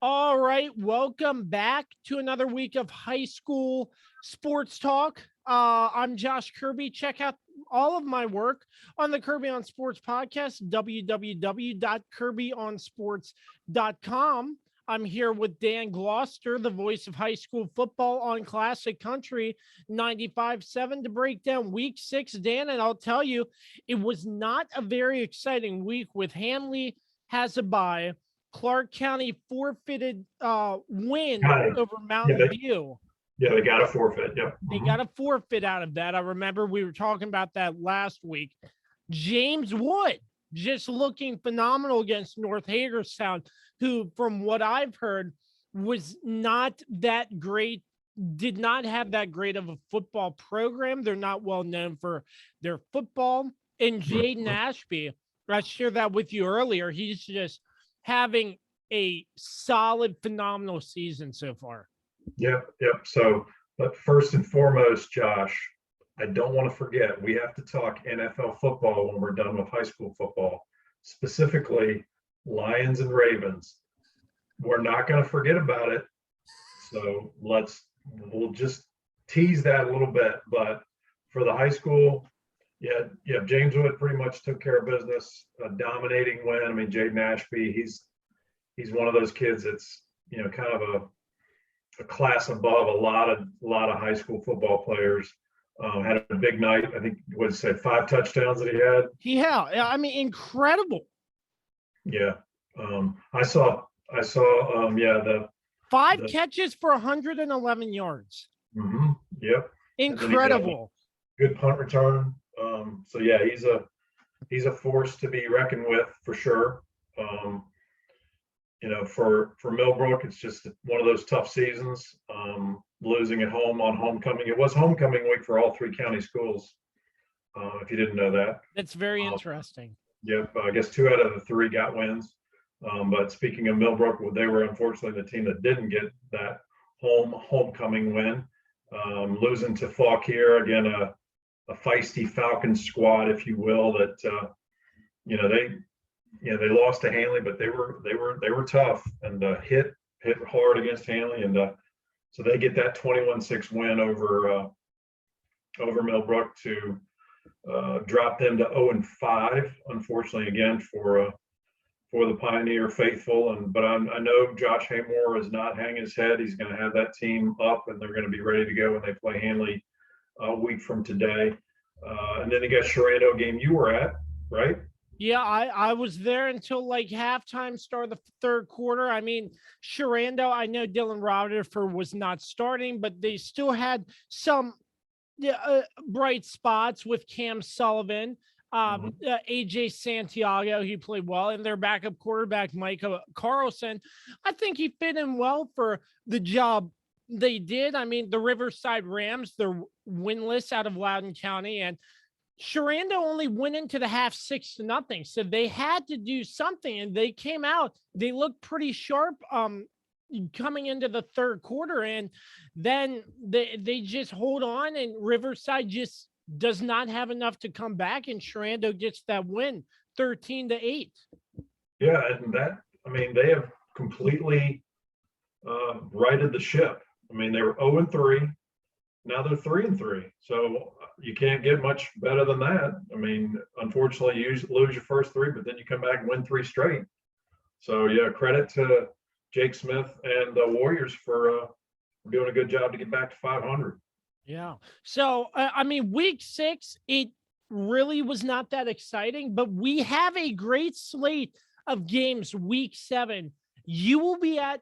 All right, welcome back to another week of high school sports talk. I'm Josh Kirby. Check out all of my work on the Kirby on Sports podcast, www.kirbyonsports.com. I'm here with Dan Gloster, the voice of high school football on Classic Country 95.7 to break down week 6. Dan, and I'll tell you, it was not a very exciting week with Hanley has a bye. Clark County forfeited win over Mountain View. Yeah, they got a forfeit. Yep. They got a forfeit out of that. I remember we were talking about that last week. James Wood just looking phenomenal against North Hagerstown, who, from what I've heard, was not that great, did not have that great of a football program. They're not well known for their football. And Jaden Ashby, I shared that with you earlier. He's just having a solid, phenomenal season so far. Yep. So, but first and foremost, Josh, I don't want to forget, we have to talk NFL football when we're done with high school football, specifically Lions and Ravens. We're not going to forget about it. So we'll just tease that a little bit. But for the high school, yeah, James Wood pretty much took care of business, a dominating win. I mean, Jaden Ashby, he's one of those kids that's, kind of a class above a lot of high school football players. Had a big night. I think, what did it say, 5 touchdowns that he had? Yeah, I mean, incredible. Yeah. I saw the 5 catches for 111 yards. Mm-hmm, yep. Incredible. Good punt return. So yeah, he's a force to be reckoned with for sure. For Millbrook, it's just one of those tough seasons. Losing at home on homecoming. It was homecoming week for all 3 county schools. If you didn't know that. That's very interesting. Yep. I guess 2 out of the 3 got wins. But speaking of Millbrook, they were unfortunately the team that didn't get that homecoming win. Losing to Fauquier, again, a feisty Falcons squad, if you will, that they lost to Hanley, but they were tough and hit hard against Hanley, and so they get that 21-6 win over Millbrook to drop them to 0-5. Unfortunately, again for the Pioneer faithful, but I know Josh Haymore is not hanging his head. He's going to have that team up, and they're going to be ready to go when they play Hanley a week from today. And then they got Sherando game you were at, right? Yeah, I was there until like halftime, start of the third quarter. I mean, Sherando, I know Dylan Rutherford was not starting, but they still had some bright spots with Cam Sullivan, AJ Santiago. He played well, and their backup quarterback, Micah Carlson. I think he fit in well for the job they did. I mean, the Riverside Rams, they're winless out of Loudoun County, and Sherando only went into the half 6-0. So they had to do something, and they came out. They looked pretty sharp coming into the third quarter, and then they just hold on, and Riverside just does not have enough to come back, and Sherando gets that win 13-8. Yeah, and they have completely righted the ship. I mean, they were 0-3. Now they're 3-3. So you can't get much better than that. I mean, unfortunately, you lose your first 3, but then you come back and win 3 straight. So yeah, credit to Jake Smith and the Warriors for doing a good job to get back to 500. Yeah. So, I mean, week 6, it really was not that exciting, but we have a great slate of games week 7. You will be at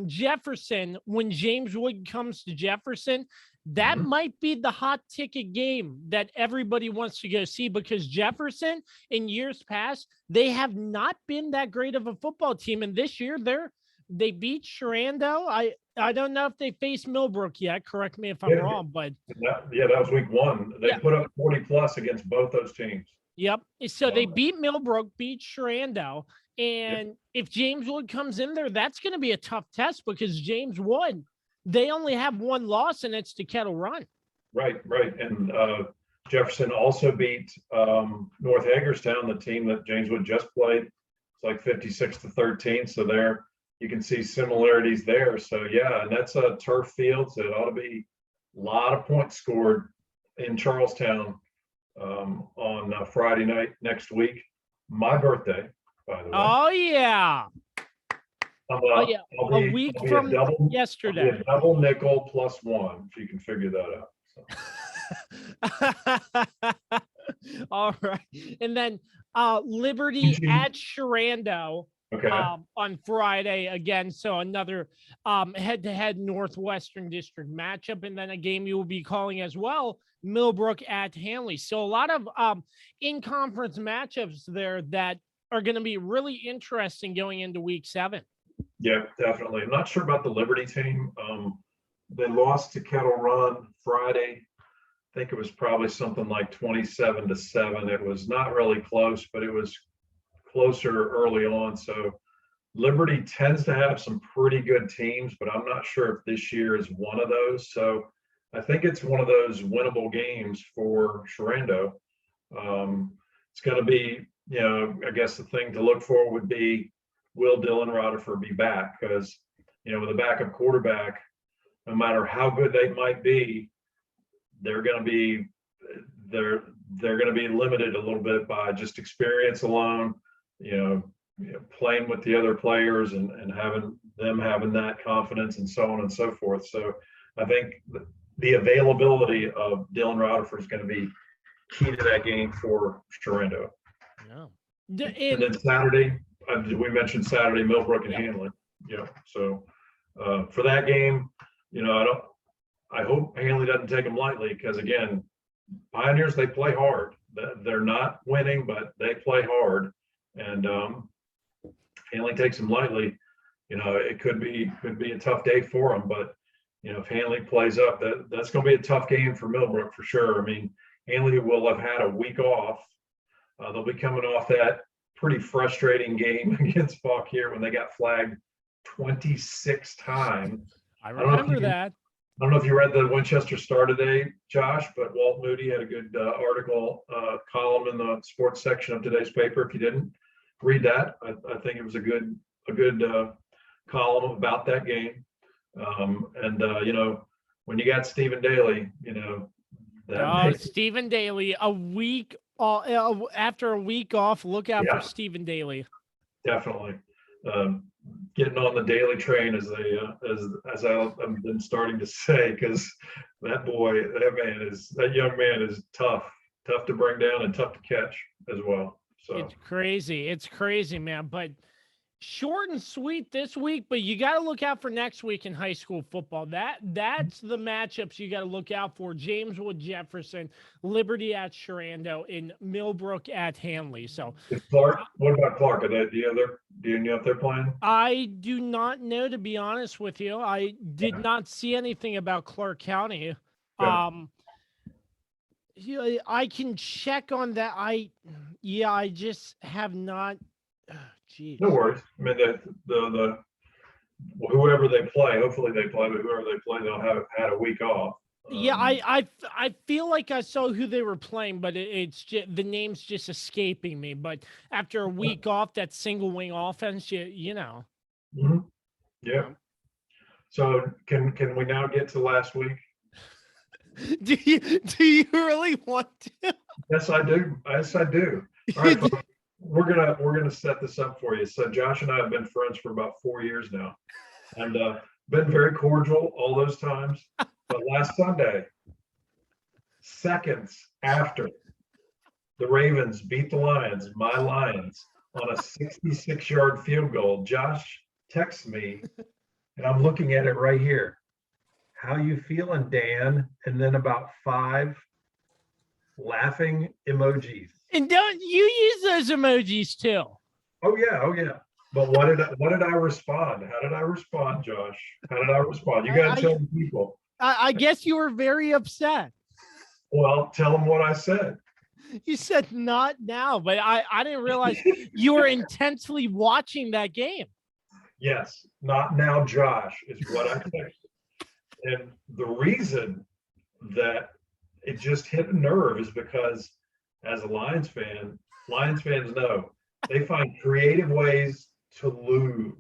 Jefferson when James Wood comes to Jefferson. That might be the hot ticket game that everybody wants to go see, because Jefferson in years past, they have not been that great of a football team. And this year they beat Sherando. I don't know if they faced Millbrook yet. Correct me if I'm wrong, but that was week 1. They put up 40 plus against both those teams. Yep. So they beat Millbrook, beat Sherando. And if James Wood comes in there, that's going to be a tough test, because James Wood, they only have 1 loss, and it's to Kettle Run. Right. And Jefferson also beat North Hagerstown, the team that James Wood just played. It's like 56-13. So they're, you can see similarities there. So yeah, and that's a turf field, so it ought to be a lot of points scored in Charlestown on Friday night next week. My birthday, by the way. Oh yeah. Oh yeah. A week from yesterday. I'll be a double nickel plus one, if you can figure that out. So. All right. And then Liberty at Sherando on Friday again. So another head-to-head Northwestern District matchup. And then a game you will be calling as well, Millbrook at Hanley. So a lot of in-conference matchups there that are going to be really interesting going into week 7. Yeah, definitely. I'm not sure about the Liberty team. They lost to Kettle Run Friday. I think it was probably something like 27-7. It was not really close, but it was closer early on. So Liberty tends to have some pretty good teams, but I'm not sure if this year is one of those. So I think it's one of those winnable games for Sherando. It's going to be, I guess the thing to look for would be, will Dylan Rutherford be back? Because, with a backup quarterback, no matter how good they might be, they're going to be limited a little bit by just experience alone, playing with the other players and having that confidence and so on and so forth. So I think the availability of Dylan Rutherford is going to be key to that game for Sherando. Yeah. And then Saturday, we mentioned Saturday, Millbrook and Hanley. So for that game, I hope Hanley doesn't take them lightly, because again, Pioneers, they play hard. They're not winning, but they play hard. And Hanley takes them lightly, it could be a tough day for them. But if Hanley plays up, that's going to be a tough game for Millbrook for sure. I mean, Hanley will have had a week off. They'll be coming off that pretty frustrating game against Fauquier when they got flagged 26 times. I remember that. I don't know if you read the Winchester Star today, Josh, but Walt Moody had a good article, column in the sports section of today's paper. If you didn't read that, I think it was a good column about that game. When you got Stephen Daly, Stephen Daly, a week after a week off, look out for Stephen Daly. Definitely. Getting on the Daly train, as I've been starting to say, because that young man is tough to bring down and tough to catch as well. So it's crazy, man. But short and sweet this week, but you got to look out for next week in high school football. That's the matchups you got to look out for. Jameswood Jefferson, Liberty at Sherando, and Millbrook at Hanley. So Clark, what about Clark? Do you know if they're playing? I do not know, to be honest with you. I did not see anything about Clark County. I can check on that. I just have not. Geez. No worries. I mean, the whoever they play, hopefully they play, but whoever they play, they'll have had a week off. I feel like I saw who they were playing, but it's just the name's just escaping me. But after a week off, that single wing offense, Mm-hmm. Yeah. So can we now get to last week? Do you really want to? Yes, I do. All right, folks. We're gonna set this up for you. So Josh and I have been friends for about 4 years now, and been very cordial all those times. But last Sunday, seconds after the Ravens beat the Lions, my Lions, on a 66-yard field goal, Josh texts me, and I'm looking at it right here. How you feeling, Dan? And then about 5 laughing emojis. And don't you use those emojis too? Oh yeah. But what did I respond? How did I respond, Josh? How did I respond? You got to tell the people. I guess you were very upset. Well, tell them what I said. You said not now, but I didn't realize you were intensely watching that game. Yes, not now, Josh, is what I texted. And the reason that it just hit a nerve is because, as a Lions fans know they find creative ways to lose.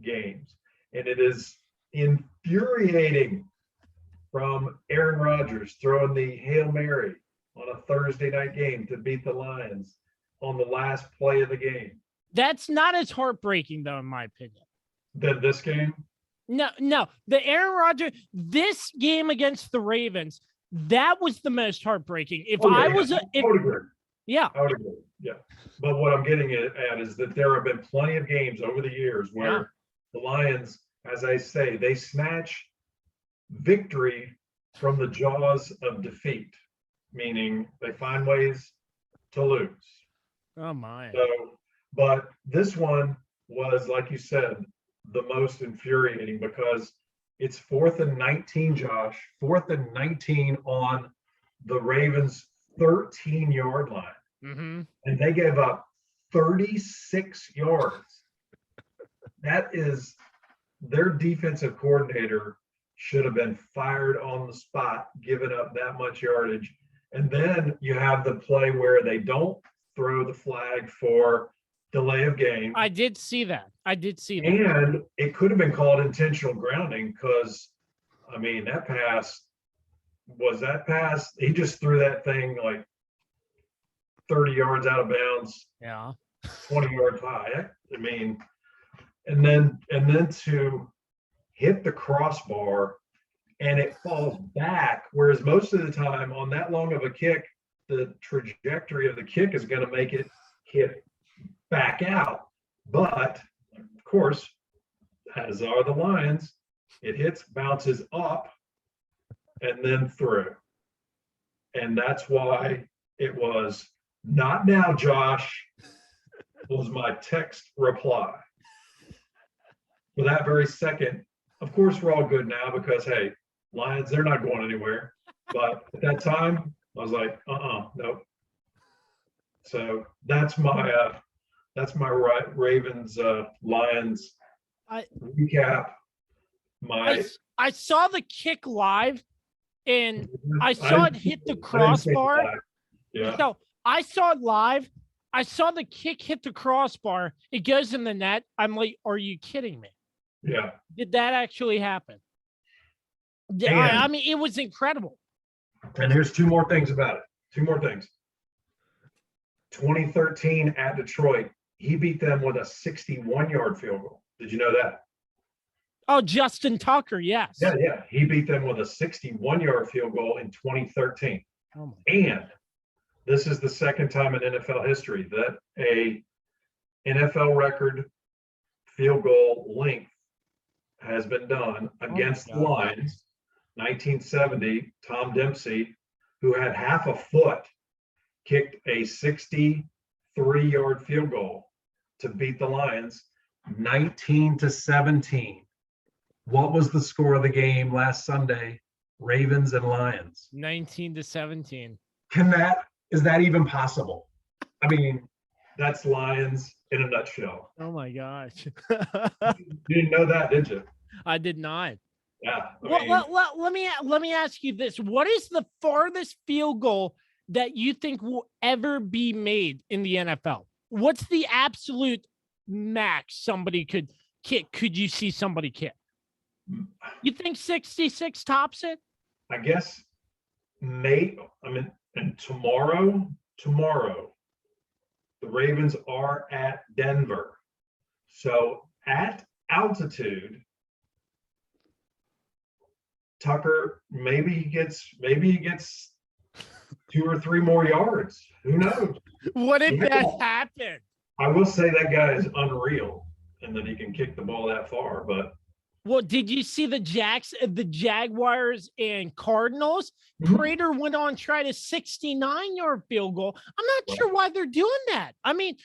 games. And it is infuriating from Aaron Rodgers throwing the Hail Mary on a Thursday night game to beat the Lions on the last play of the game. That's not as heartbreaking, though, in my opinion. Than this game? No. The Aaron Rodgers, this game against the Ravens, that was the most heartbreaking. If I was a, if, I would agree. Yeah. I would agree. Yeah. But what I'm getting at is that there have been plenty of games over the years where the Lions, as I say, they snatch victory from the jaws of defeat, meaning they find ways to lose. Oh my. So, but this one was, like you said, the most infuriating because it's 4th and 19, Josh, 4th and 19 on the Ravens' 13-yard line. Mm-hmm. And they gave up 36 yards. That is, their defensive coordinator should have been fired on the spot, giving up that much yardage. And then you have the play where they don't throw the flag for delay of game. I did see that. And it could have been called intentional grounding because, I mean, that pass, he just threw that thing like 30 yards out of bounds. Yeah. 20 yards high. I mean, and then to hit the crossbar and it falls back, whereas most of the time on that long of a kick, the trajectory of the kick is going to make it hit back out. But of course, as are the Lions, it hits, bounces up, and then through. And that's why it was not now, Josh, was my text reply. For that very second, of course, we're all good now because, hey, Lions, they're not going anywhere. But at that time, I was like, nope. So that's my Ravens Lions recap. I saw the kick live, and I saw it hit the crossbar. Yeah. So I saw it live. I saw the kick hit the crossbar. It goes in the net. I'm like, are you kidding me? Yeah. Did that actually happen? I mean, it was incredible. And there's two more things about it. 2013 at Detroit, he beat them with a 61-yard field goal. Did you know that? Oh, Justin Tucker, yes. Yeah. He beat them with a 61-yard field goal in 2013. Oh and this is the second time in NFL history that a NFL record field goal length has been done against the Lions. 1970, Tom Dempsey, who had half a foot, kicked a 63-yard field goal to beat the Lions 19-17. What was the score of the game last Sunday? Ravens and Lions. 19-17. Is that even possible? I mean, that's Lions in a nutshell. Oh my gosh. You didn't know that, did you? I did not. Yeah. Let me ask you this. What is the farthest field goal that you think will ever be made in the NFL? What's the absolute max somebody could kick? Could you see somebody kick? You think 66 tops it? I guess and tomorrow, the Ravens are at Denver. So at altitude, Tucker, maybe he gets 2 or 3 more yards. Who knows? What if that happened? I will say that guy is unreal and that he can kick the ball that far, but well, did you see the Jaguars and Cardinals? Mm-hmm. Prater went on try to 69-yard field goal. I'm not sure why they're doing that. I mean,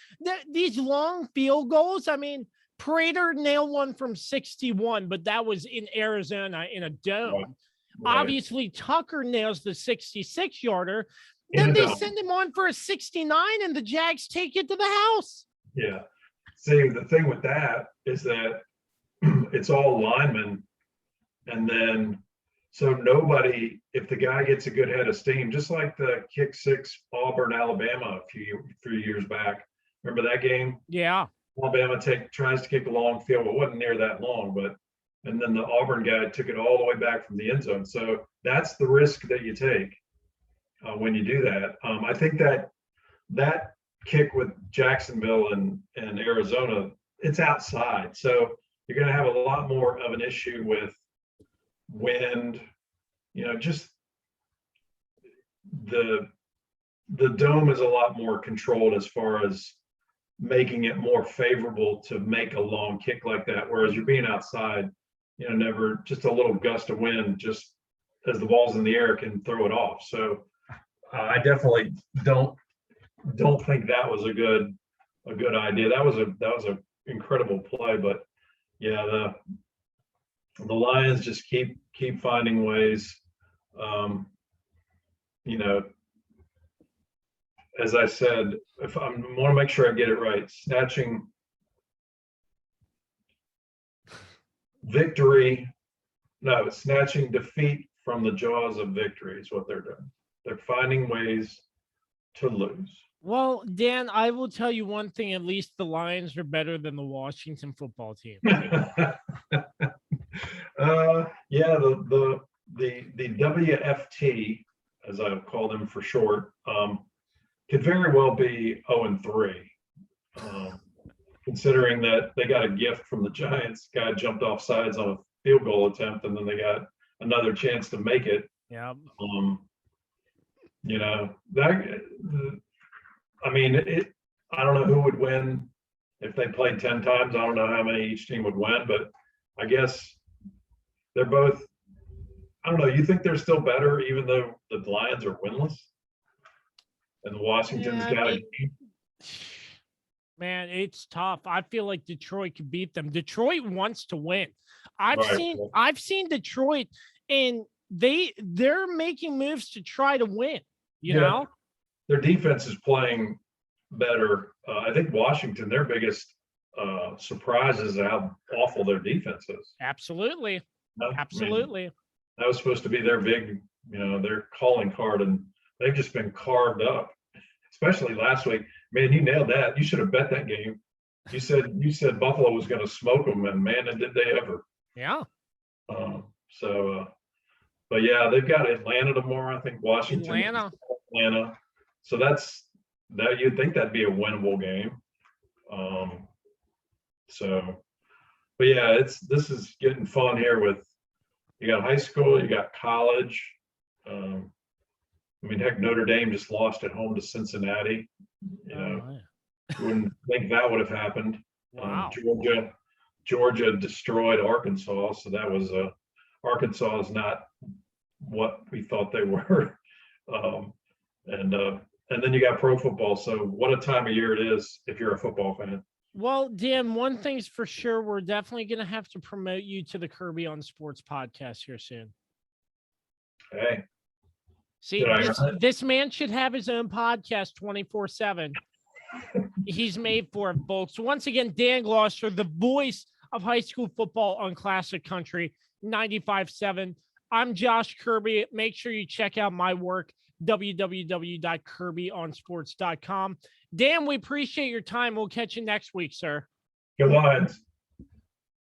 these long field goals, I mean, Prater nailed one from 61, but that was in Arizona in a dome. Right. Obviously, Tucker nails the 66-yarder. Then they send him on for a 69, and the Jags take it to the house. Yeah. See, the thing with that is that it's all linemen. And then, so nobody, if the guy gets a good head of steam, just like the kick 6 Auburn, Alabama a few years back. Remember that game? Yeah. Alabama tries to kick a long field, but wasn't near that long. And then the Auburn guy took it all the way back from the end zone. So that's the risk that you take when you do that. I think that kick with Jacksonville and Arizona, it's outside. So you're going to have a lot more of an issue with wind, just the dome is a lot more controlled as far as making it more favorable to make a long kick like that. Whereas you're being outside, never just a little gust of wind, just as the ball's in the air, can throw it off. So I definitely don't think that was a good idea. That was a incredible play, but yeah, the Lions just keep finding ways. As I said, if I want to make sure I get it right, snatching defeat from the jaws of victory is what they're doing. They're finding ways to lose. Well, Dan, I will tell you one thing, at least the Lions are better than the Washington football team. Yeah, the WFT, as I call them for short, could very well be 0-3, considering that they got a gift from the Giants. Guy jumped off sides on a field goal attempt, and then they got another chance to make it. Yeah. I don't know who would win if they played 10 times. I don't know how many each team would win, but I guess they're both. I don't know. You think they're still better, even though the Lions are winless? And Washington's got a game. Man, it's tough. I feel like Detroit could beat them. Detroit wants to win. I've seen Detroit, and they're making moves to try to win. You know, their defense is playing better. I think Washington, their biggest surprise is how awful their defense is. Absolutely. That was supposed to be their big, their calling card, and they've just been carved up, especially last week. Man, you nailed that. You should have bet that game. You said Buffalo was going to smoke them, and man, did they ever. Yeah. But yeah, they've got Atlanta tomorrow. I think Washington. Atlanta. So that you'd think that'd be a winnable game. But yeah, this is getting fun here with, you got high school, you got college. Heck, Notre Dame just lost at home to Cincinnati. Wouldn't think that would have happened. Wow. Georgia destroyed Arkansas, so that was Arkansas is not what we thought they were. And then you got pro football. So what a time of year it is if you're a football fan. Well, Dan, one thing's for sure, we're definitely going to have to promote you to the Kirby on Sports podcast here soon. Hey. See, this man should have his own podcast 24/7. He's made for it, folks. Once again, Dan Gloster, the voice of high school football on Classic Country 95.7. I'm Josh Kirby. Make sure you check out my work, www.kirbyonsports.com. Dan, we appreciate your time. We'll catch you next week, sir. Good Lions.